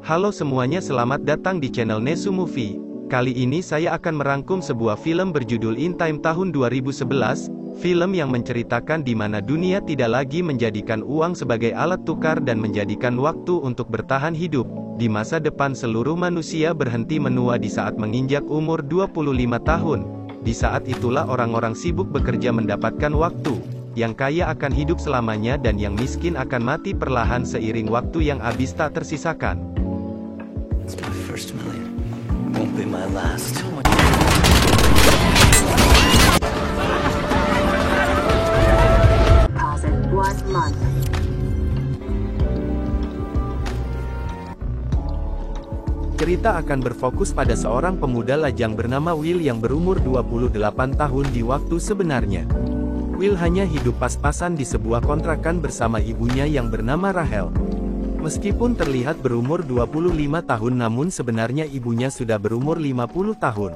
Halo semuanya, selamat datang di channel Nesu Movie. Kali ini saya akan merangkum sebuah film berjudul In Time tahun 2011, film yang menceritakan di mana dunia tidak lagi menjadikan uang sebagai alat tukar dan menjadikan waktu untuk bertahan hidup. Di masa depan seluruh manusia berhenti menua di saat menginjak umur 25 tahun. Di saat itulah orang-orang sibuk bekerja mendapatkan waktu. Yang kaya akan hidup selamanya dan yang miskin akan mati perlahan seiring waktu yang habis tak tersisakan. It's my first million. Won't be my last. Deposit 1 month. Cerita akan berfokus pada seorang pemuda lajang bernama Will yang berumur 28 tahun di waktu sebenarnya. Will hanya hidup pas-pasan di sebuah kontrakan bersama ibunya yang bernama Rachel. Meskipun terlihat berumur 25 tahun namun sebenarnya ibunya sudah berumur 50 tahun.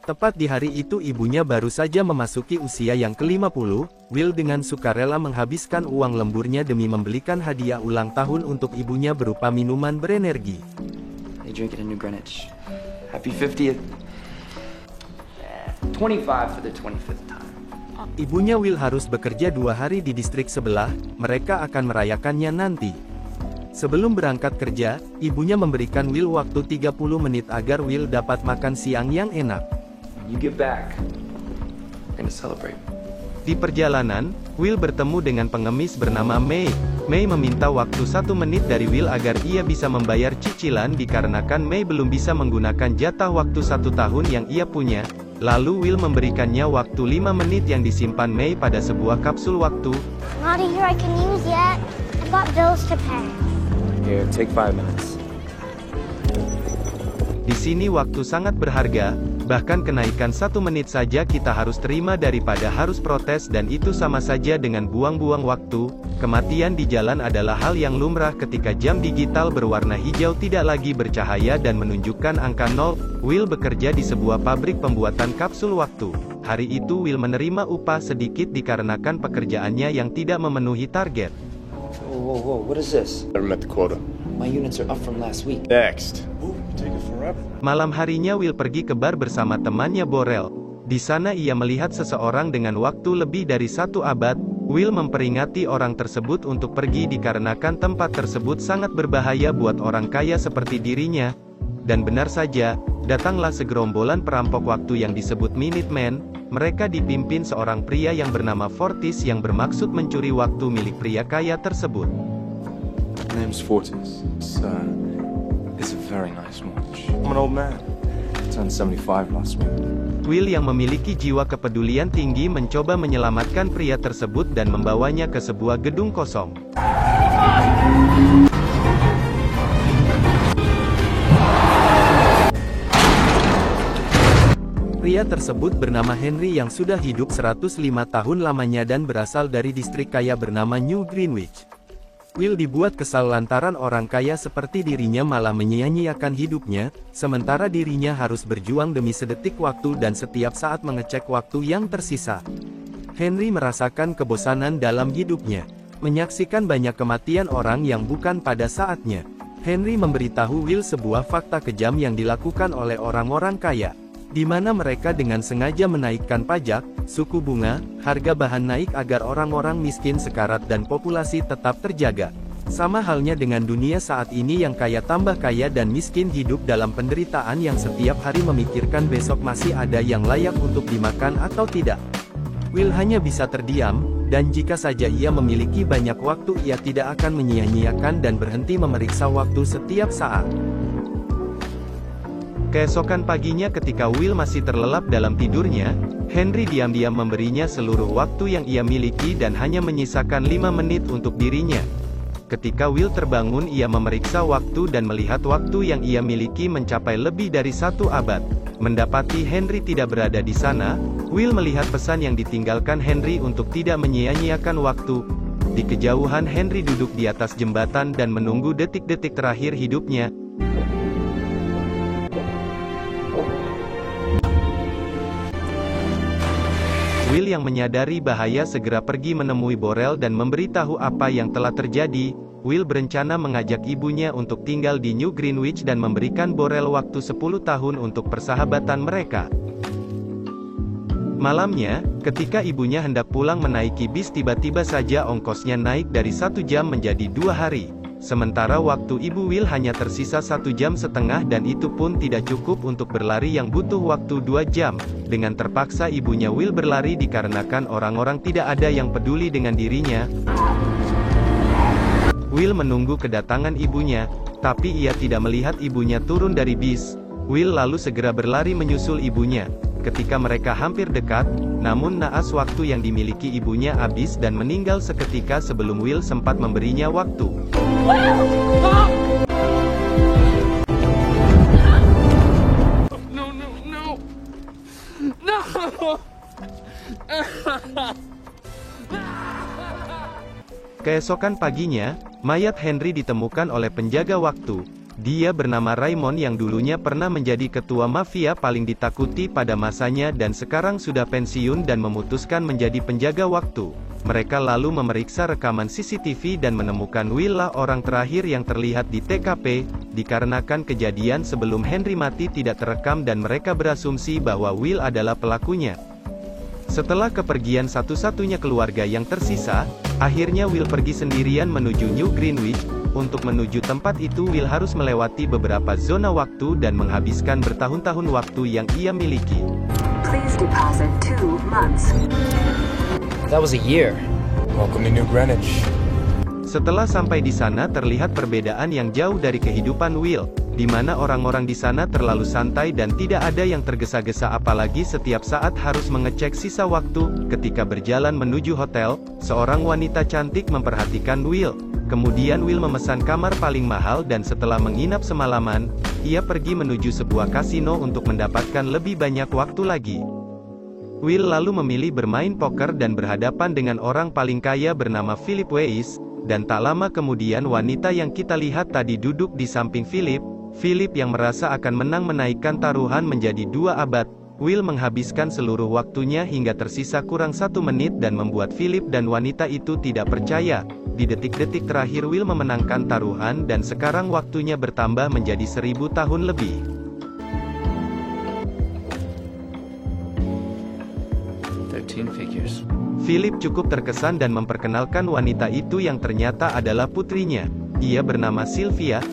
Tepat di hari itu ibunya baru saja memasuki usia yang ke-50, Will dengan sukarela menghabiskan uang lemburnya demi membelikan hadiah ulang tahun untuk ibunya berupa minuman berenergi. They drink it in New Greenwich. Happy 50th. 25 for the 25th time. Ibunya Will harus bekerja 2 hari di distrik sebelah, mereka akan merayakannya nanti. Sebelum berangkat kerja, ibunya memberikan Will waktu 30 menit agar Will dapat makan siang yang enak. When you get back, we're gonna celebrate. Di perjalanan, Will bertemu dengan pengemis bernama May. May meminta waktu 1 menit dari Will agar ia bisa membayar cicilan dikarenakan May belum bisa menggunakan jatah waktu 1 tahun yang ia punya. Lalu Will memberikannya waktu 5 menit yang disimpan May pada sebuah kapsul waktu. Not a year I can use yet. I've got bills to pay. Here, take 5 minutes. Di sini waktu sangat berharga, bahkan kenaikan 1 menit saja kita harus terima daripada harus protes dan itu sama saja dengan buang-buang waktu. Kematian di jalan adalah hal yang lumrah ketika jam digital berwarna hijau tidak lagi bercahaya dan menunjukkan angka 0. Will bekerja di sebuah pabrik pembuatan kapsul waktu. Hari itu Will menerima upah sedikit dikarenakan pekerjaannya yang tidak memenuhi target. Whoa, what is this? Never met the quota. My units are up from last week. Next. Ooh, take it forever. Malam harinya Will pergi ke bar bersama temannya Borel. Di sana ia melihat seseorang dengan waktu lebih dari 1 abad. Will memperingati orang tersebut untuk pergi dikarenakan tempat tersebut sangat berbahaya buat orang kaya seperti dirinya. Dan benar saja, datanglah segerombolan perampok waktu yang disebut Minutemen. Mereka dipimpin seorang pria yang bernama Fortis yang bermaksud mencuri waktu milik pria kaya tersebut. My name's Fortis. It's a very nice watch. I'm an old man. Turned 75 last week. Will yang memiliki jiwa kepedulian tinggi mencoba menyelamatkan pria tersebut dan membawanya ke sebuah gedung kosong. Pria tersebut bernama Henry yang sudah hidup 105 tahun lamanya dan berasal dari distrik kaya bernama New Greenwich. Will dibuat kesal lantaran orang kaya seperti dirinya malah menyia-nyiakan hidupnya, sementara dirinya harus berjuang demi sedetik waktu dan setiap saat mengecek waktu yang tersisa. Henry merasakan kebosanan dalam hidupnya, menyaksikan banyak kematian orang yang bukan pada saatnya. Henry memberitahu Will sebuah fakta kejam yang dilakukan oleh orang-orang kaya, di mana mereka dengan sengaja menaikkan pajak, suku bunga, harga bahan naik agar orang-orang miskin sekarat dan populasi tetap terjaga. Sama halnya dengan dunia saat ini yang kaya tambah kaya dan miskin hidup dalam penderitaan yang setiap hari memikirkan besok masih ada yang layak untuk dimakan atau tidak. Will hanya bisa terdiam, dan jika saja ia memiliki banyak waktu ia tidak akan menyia-nyiakan dan berhenti memeriksa waktu setiap saat. Keesokan paginya ketika Will masih terlelap dalam tidurnya, Henry diam-diam memberinya seluruh waktu yang ia miliki dan hanya menyisakan 5 menit untuk dirinya. Ketika Will terbangun ia memeriksa waktu dan melihat waktu yang ia miliki mencapai lebih dari 1 abad. Mendapati Henry tidak berada di sana, Will melihat pesan yang ditinggalkan Henry untuk tidak menyia-nyiakan waktu. Di kejauhan Henry duduk di atas jembatan dan menunggu detik-detik terakhir hidupnya. Will yang menyadari bahaya segera pergi menemui Borel dan memberitahu apa yang telah terjadi. Will berencana mengajak ibunya untuk tinggal di New Greenwich dan memberikan Borel waktu 10 tahun untuk persahabatan mereka. Malamnya, ketika ibunya hendak pulang menaiki bis, tiba-tiba saja ongkosnya naik dari 1 jam menjadi 2 hari. Sementara waktu ibu Will hanya tersisa 1,5 jam dan itu pun tidak cukup untuk berlari yang butuh waktu 2 jam. Dengan terpaksa ibunya Will berlari dikarenakan orang-orang tidak ada yang peduli dengan dirinya. Will menunggu kedatangan ibunya, tapi ia tidak melihat ibunya turun dari bis. Will lalu segera berlari menyusul ibunya. Ketika mereka hampir dekat, namun naas waktu yang dimiliki ibunya habis dan meninggal seketika sebelum Will sempat memberinya waktu. Keesokan paginya, mayat Henry ditemukan oleh penjaga waktu. Dia bernama Raymond yang dulunya pernah menjadi ketua mafia paling ditakuti pada masanya dan sekarang sudah pensiun dan memutuskan menjadi penjaga waktu. Mereka lalu memeriksa rekaman CCTV dan menemukan Will lah orang terakhir yang terlihat di TKP, dikarenakan kejadian sebelum Henry mati tidak terekam dan mereka berasumsi bahwa Will adalah pelakunya. Setelah kepergian satu-satunya keluarga yang tersisa, akhirnya Will pergi sendirian menuju New Greenwich. Untuk menuju tempat itu Will harus melewati beberapa zona waktu dan menghabiskan bertahun-tahun waktu yang ia miliki. Please deposit 2 months. That was a year. Welcome to New Greenwich. Setelah sampai di sana terlihat perbedaan yang jauh dari kehidupan Will, di mana orang-orang di sana terlalu santai dan tidak ada yang tergesa-gesa apalagi setiap saat harus mengecek sisa waktu. Ketika berjalan menuju hotel, seorang wanita cantik memperhatikan Will. Kemudian Will memesan kamar paling mahal dan setelah menginap semalaman, ia pergi menuju sebuah kasino untuk mendapatkan lebih banyak waktu lagi. Will lalu memilih bermain poker dan berhadapan dengan orang paling kaya bernama Philip Weiss, dan tak lama kemudian wanita yang kita lihat tadi duduk di samping Philip. Philip yang merasa akan menang menaikkan taruhan menjadi 2 abad. Will menghabiskan seluruh waktunya hingga tersisa kurang 1 menit dan membuat Philip dan wanita itu tidak percaya. Di detik-detik terakhir Will memenangkan taruhan dan sekarang waktunya bertambah menjadi 1000 tahun lebih. Figures. Philip cukup terkesan dan memperkenalkan wanita itu yang ternyata adalah putrinya. Ia bernama Sylvia.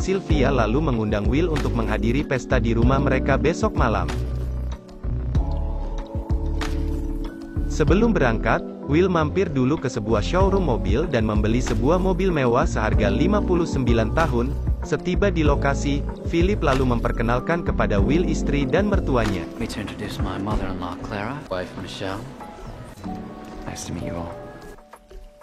Sylvia lalu mengundang Will untuk menghadiri pesta di rumah mereka besok malam. Sebelum berangkat, Will mampir dulu ke sebuah showroom mobil dan membeli sebuah mobil mewah seharga 59 tahun. Setiba di lokasi, Philip lalu memperkenalkan kepada Will istri dan mertuanya. Let me to introduce my mother-in-law, Clara, wife Michelle. Nice to meet you all.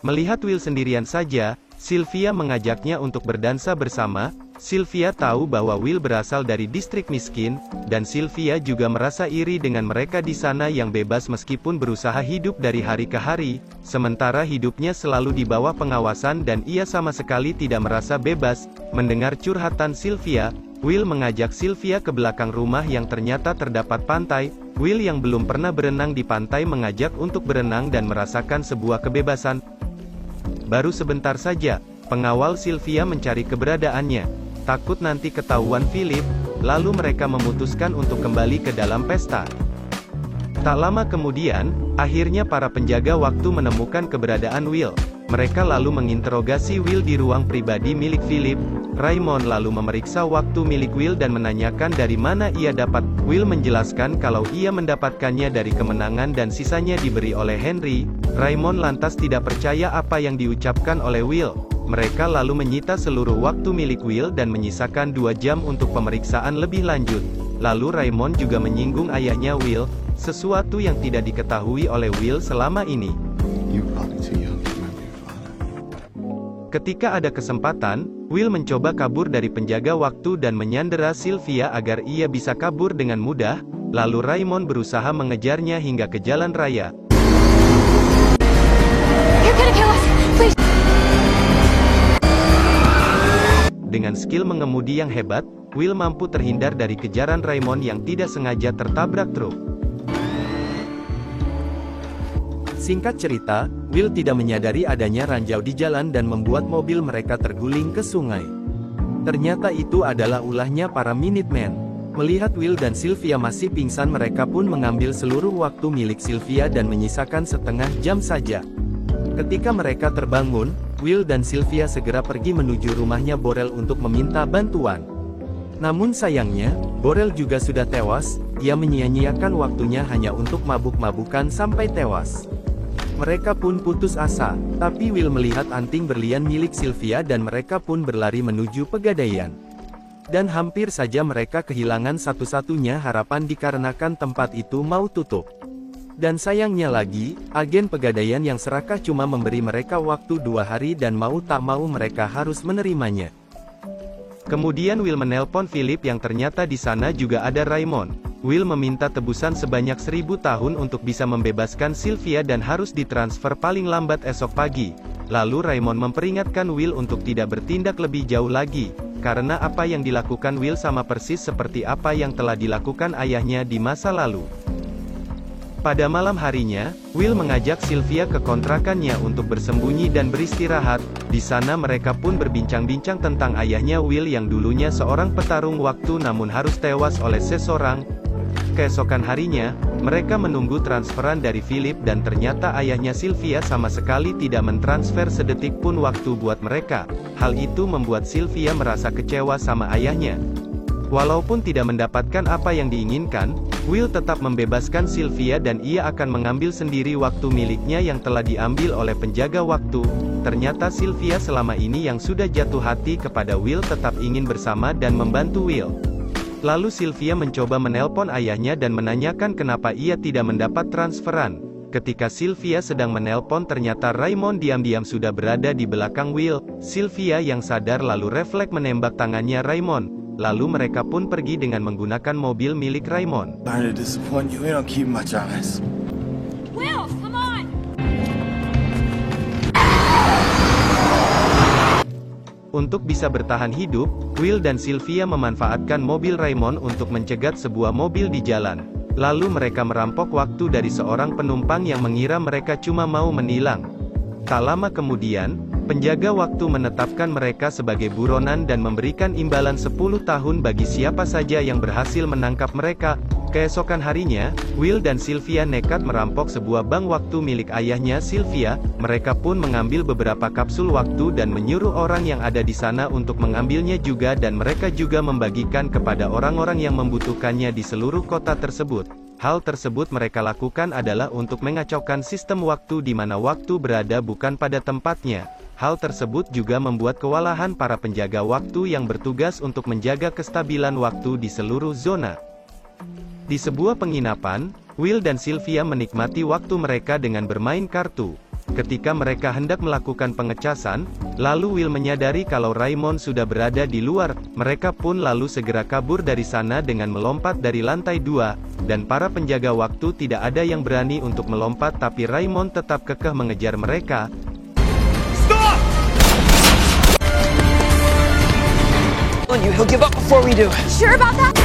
Melihat Will sendirian saja, Sylvia mengajaknya untuk berdansa bersama. Sylvia tahu bahwa Will berasal dari distrik miskin, dan Sylvia juga merasa iri dengan mereka di sana yang bebas meskipun berusaha hidup dari hari ke hari, sementara hidupnya selalu di bawah pengawasan dan ia sama sekali tidak merasa bebas. Mendengar curhatan Sylvia, Will mengajak Sylvia ke belakang rumah yang ternyata terdapat pantai. Will yang belum pernah berenang di pantai mengajak untuk berenang dan merasakan sebuah kebebasan. Baru sebentar saja, pengawal Sylvia mencari keberadaannya. Takut nanti ketahuan Philip, lalu mereka memutuskan untuk kembali ke dalam pesta. Tak lama kemudian, akhirnya para penjaga waktu menemukan keberadaan Will. Mereka lalu menginterogasi Will di ruang pribadi milik Philip. Raymond lalu memeriksa waktu milik Will dan menanyakan dari mana ia dapat. Will menjelaskan kalau ia mendapatkannya dari kemenangan dan sisanya diberi oleh Henry. Raymond lantas tidak percaya apa yang diucapkan oleh Will. Mereka lalu menyita seluruh waktu milik Will dan menyisakan 2 jam untuk pemeriksaan lebih lanjut. Lalu Raymond juga menyinggung ayahnya Will, sesuatu yang tidak diketahui oleh Will selama ini. Ketika ada kesempatan, Will mencoba kabur dari penjaga waktu dan menyandera Sylvia agar ia bisa kabur dengan mudah, lalu Raymond berusaha mengejarnya hingga ke jalan raya. You're gonna kill us! Please! Dengan skill mengemudi yang hebat, Will mampu terhindar dari kejaran Raymond yang tidak sengaja tertabrak truk. Singkat cerita, Will tidak menyadari adanya ranjau di jalan dan membuat mobil mereka terguling ke sungai. Ternyata itu adalah ulahnya para Minutemen. Melihat Will dan Sylvia masih pingsan, mereka pun mengambil seluruh waktu milik Sylvia dan menyisakan setengah jam saja. Ketika mereka terbangun, Will dan Sylvia segera pergi menuju rumahnya Borel untuk meminta bantuan. Namun sayangnya, Borel juga sudah tewas. Ia menyia-nyiakan waktunya hanya untuk mabuk-mabukan sampai tewas. Mereka pun putus asa, tapi Will melihat anting berlian milik Sylvia dan mereka pun berlari menuju pegadaian. Dan hampir saja mereka kehilangan satu-satunya harapan dikarenakan tempat itu mau tutup. Dan sayangnya lagi, agen pegadaian yang serakah cuma memberi mereka waktu 2 hari dan mau tak mau mereka harus menerimanya. Kemudian Will menelpon Philip yang ternyata di sana juga ada Raymond. Will meminta tebusan sebanyak 1000 tahun untuk bisa membebaskan Sylvia dan harus ditransfer paling lambat esok pagi. Lalu Raymond memperingatkan Will untuk tidak bertindak lebih jauh lagi, karena apa yang dilakukan Will sama persis seperti apa yang telah dilakukan ayahnya di masa lalu. Pada malam harinya, Will mengajak Sylvia ke kontrakannya untuk bersembunyi dan beristirahat. Di sana mereka pun berbincang-bincang tentang ayahnya Will yang dulunya seorang petarung waktu namun harus tewas oleh seseorang. Keesokan harinya, mereka menunggu transferan dari Philip dan ternyata ayahnya Sylvia sama sekali tidak mentransfer sedetik pun waktu buat mereka. Hal itu membuat Sylvia merasa kecewa sama ayahnya. Walaupun tidak mendapatkan apa yang diinginkan, Will tetap membebaskan Sylvia dan ia akan mengambil sendiri waktu miliknya yang telah diambil oleh penjaga waktu. Ternyata Sylvia selama ini yang sudah jatuh hati kepada Will tetap ingin bersama dan membantu Will. Lalu Sylvia mencoba menelpon ayahnya dan menanyakan kenapa ia tidak mendapat transferan. Ketika Sylvia sedang menelpon ternyata Raymond diam-diam sudah berada di belakang Will. Sylvia yang sadar lalu refleks menembak tangannya Raymond. Lalu mereka pun pergi dengan menggunakan mobil milik Raymond. Sorry to disappoint you. We don't keep much on us. Will, come on! Untuk bisa bertahan hidup, Will dan Sylvia memanfaatkan mobil Raymond untuk mencegat sebuah mobil di jalan. Lalu mereka merampok waktu dari seorang penumpang yang mengira mereka cuma mau menilang. Tak lama kemudian, penjaga waktu menetapkan mereka sebagai buronan dan memberikan imbalan 10 tahun bagi siapa saja yang berhasil menangkap mereka. Keesokan harinya, Will dan Sylvia nekat merampok sebuah bank waktu milik ayahnya Sylvia. Mereka pun mengambil beberapa kapsul waktu dan menyuruh orang yang ada di sana untuk mengambilnya juga dan mereka juga membagikan kepada orang-orang yang membutuhkannya di seluruh kota tersebut. Hal tersebut mereka lakukan adalah untuk mengacaukan sistem waktu di mana waktu berada bukan pada tempatnya. Hal tersebut juga membuat kewalahan para penjaga waktu yang bertugas untuk menjaga kestabilan waktu di seluruh zona. Di sebuah penginapan, Will dan Sylvia menikmati waktu mereka dengan bermain kartu. Ketika mereka hendak melakukan pengecasan, lalu Will menyadari kalau Raymond sudah berada di luar. Mereka pun lalu segera kabur dari sana dengan melompat dari lantai 2, dan para penjaga waktu tidak ada yang berani untuk melompat tapi Raymond tetap kekeh mengejar mereka. Stop! He'll give up before we do. Sure about that?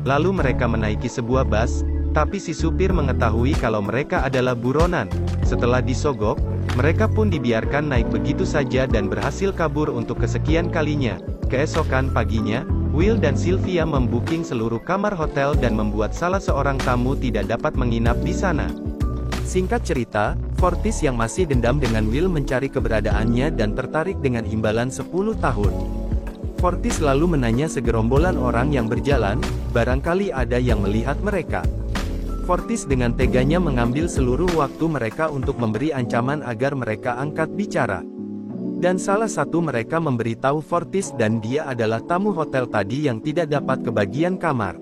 Lalu mereka menaiki sebuah bus, tapi si supir mengetahui kalau mereka adalah buronan. Setelah disogok, mereka pun dibiarkan naik begitu saja dan berhasil kabur untuk kesekian kalinya. Keesokan paginya, Will dan Sylvia membooking seluruh kamar hotel dan membuat salah seorang tamu tidak dapat menginap di sana. Singkat cerita, Fortis yang masih dendam dengan Will mencari keberadaannya dan tertarik dengan imbalan 10 tahun. Fortis lalu menanya segerombolan orang yang berjalan, barangkali ada yang melihat mereka. Fortis dengan teganya mengambil seluruh waktu mereka untuk memberi ancaman agar mereka angkat bicara. Dan salah satu mereka memberitahu Fortis dan dia adalah tamu hotel tadi yang tidak dapat kebagian kamar.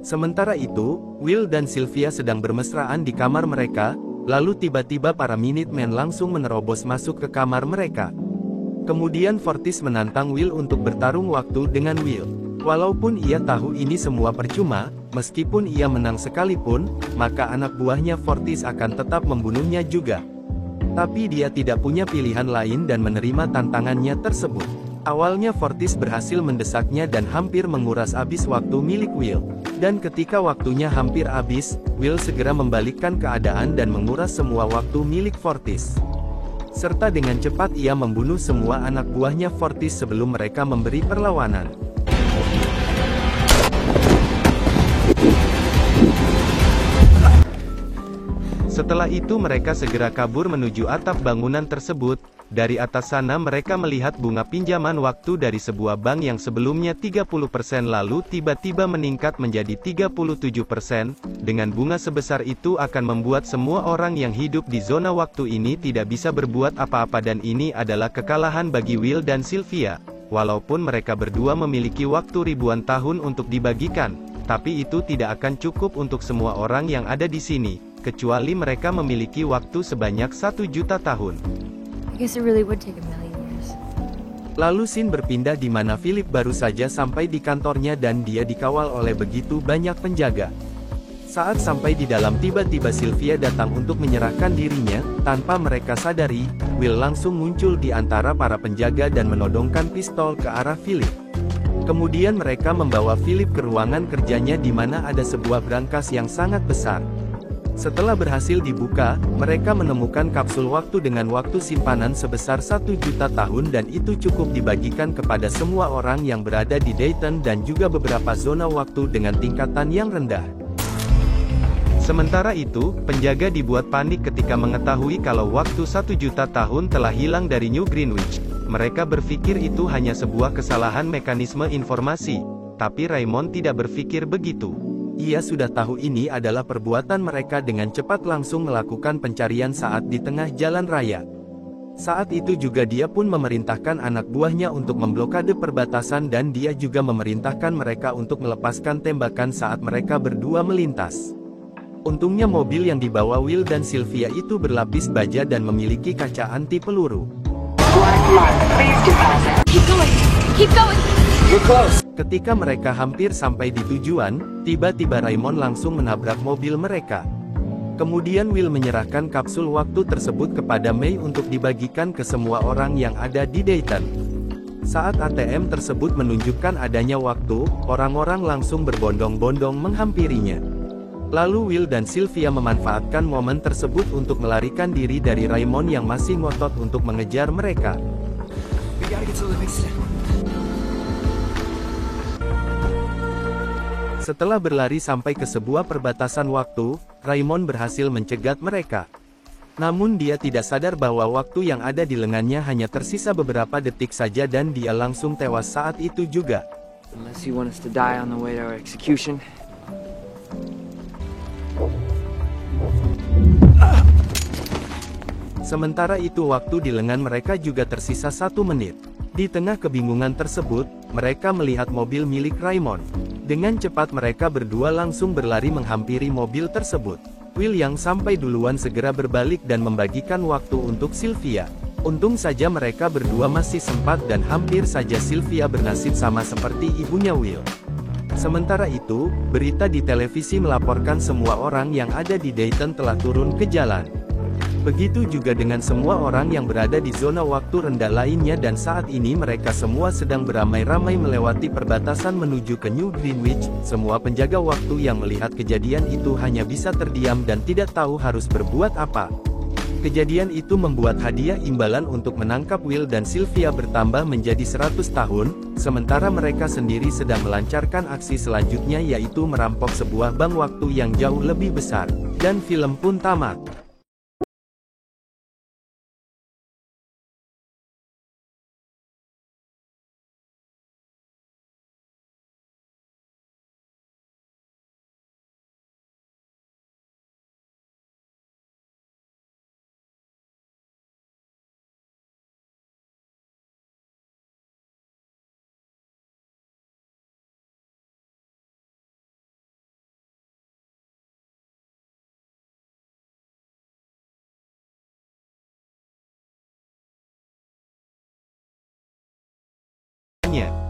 Sementara itu, Will dan Sylvia sedang bermesraan di kamar mereka, lalu tiba-tiba para Minutemen langsung menerobos masuk ke kamar mereka. Kemudian Fortis menantang Will untuk bertarung waktu dengan Will. Walaupun ia tahu ini semua percuma, meskipun ia menang sekalipun, maka anak buahnya Fortis akan tetap membunuhnya juga. Tapi dia tidak punya pilihan lain dan menerima tantangannya tersebut. Awalnya Fortis berhasil mendesaknya dan hampir menguras habis waktu milik Will. Dan ketika waktunya hampir habis, Will segera membalikkan keadaan dan menguras semua waktu milik Fortis. Serta dengan cepat ia membunuh semua anak buahnya Fortis sebelum mereka memberi perlawanan. Setelah itu mereka segera kabur menuju atap bangunan tersebut. Dari atas sana mereka melihat bunga pinjaman waktu dari sebuah bank yang sebelumnya 30% lalu tiba-tiba meningkat menjadi 37%. Dengan bunga sebesar itu akan membuat semua orang yang hidup di zona waktu ini tidak bisa berbuat apa-apa dan ini adalah kekalahan bagi Will dan Sylvia. Walaupun mereka berdua memiliki waktu ribuan tahun untuk dibagikan, tapi itu tidak akan cukup untuk semua orang yang ada di sini, kecuali mereka memiliki waktu sebanyak 1 juta tahun. I guess it really would take a million years. Lalu scene berpindah di mana Philip baru saja sampai di kantornya dan dia dikawal oleh begitu banyak penjaga. Saat sampai di dalam tiba-tiba Sylvia datang untuk menyerahkan dirinya, tanpa mereka sadari, Will langsung muncul di antara para penjaga dan menodongkan pistol ke arah Philip. Kemudian mereka membawa Philip ke ruangan kerjanya di mana ada sebuah brankas yang sangat besar. Setelah berhasil dibuka, mereka menemukan kapsul waktu dengan waktu simpanan sebesar 1 juta tahun dan itu cukup dibagikan kepada semua orang yang berada di Dayton dan juga beberapa zona waktu dengan tingkatan yang rendah. Sementara itu, penjaga dibuat panik ketika mengetahui kalau waktu 1 juta tahun telah hilang dari New Greenwich. Mereka berpikir itu hanya sebuah kesalahan mekanisme informasi, tapi Raymond tidak berpikir begitu. Ia sudah tahu ini adalah perbuatan mereka dengan cepat langsung melakukan pencarian saat di tengah jalan raya. Saat itu juga dia pun memerintahkan anak buahnya untuk memblokade perbatasan dan dia juga memerintahkan mereka untuk melepaskan tembakan saat mereka berdua melintas. Untungnya mobil yang dibawa Will dan Sylvia itu berlapis baja dan memiliki kaca anti peluru. 1 month. Please deposit. Keep going! Keep going! Ketika mereka hampir sampai di tujuan, tiba-tiba Raymond langsung menabrak mobil mereka. Kemudian Will menyerahkan kapsul waktu tersebut kepada May untuk dibagikan ke semua orang yang ada di Dayton. Saat ATM tersebut menunjukkan adanya waktu, orang-orang langsung berbondong-bondong menghampirinya. Lalu Will dan Sylvia memanfaatkan momen tersebut untuk melarikan diri dari Raymond yang masih ngotot untuk mengejar mereka. Setelah berlari sampai ke sebuah perbatasan waktu, Raymond berhasil mencegat mereka. Namun dia tidak sadar bahwa waktu yang ada di lengannya hanya tersisa beberapa detik saja dan dia langsung tewas saat itu juga. Unless you want us to die on the way to our execution. Sementara itu waktu di lengan mereka juga tersisa 1 menit. Di tengah kebingungan tersebut, mereka melihat mobil milik Raymond. Dengan cepat mereka berdua langsung berlari menghampiri mobil tersebut. Will yang sampai duluan segera berbalik dan membagikan waktu untuk Sylvia. Untung saja mereka berdua masih sempat dan hampir saja Sylvia bernasib sama seperti ibunya Will. Sementara itu, berita di televisi melaporkan semua orang yang ada di Dayton telah turun ke jalan. Begitu juga dengan semua orang yang berada di zona waktu rendah lainnya dan saat ini mereka semua sedang beramai-ramai melewati perbatasan menuju ke New Greenwich. Semua penjaga waktu yang melihat kejadian itu hanya bisa terdiam dan tidak tahu harus berbuat apa. Kejadian itu membuat hadiah imbalan untuk menangkap Will dan Sylvia bertambah menjadi 100 tahun, sementara mereka sendiri sedang melancarkan aksi selanjutnya yaitu merampok sebuah bank waktu yang jauh lebih besar. Dan film pun tamat. Nya.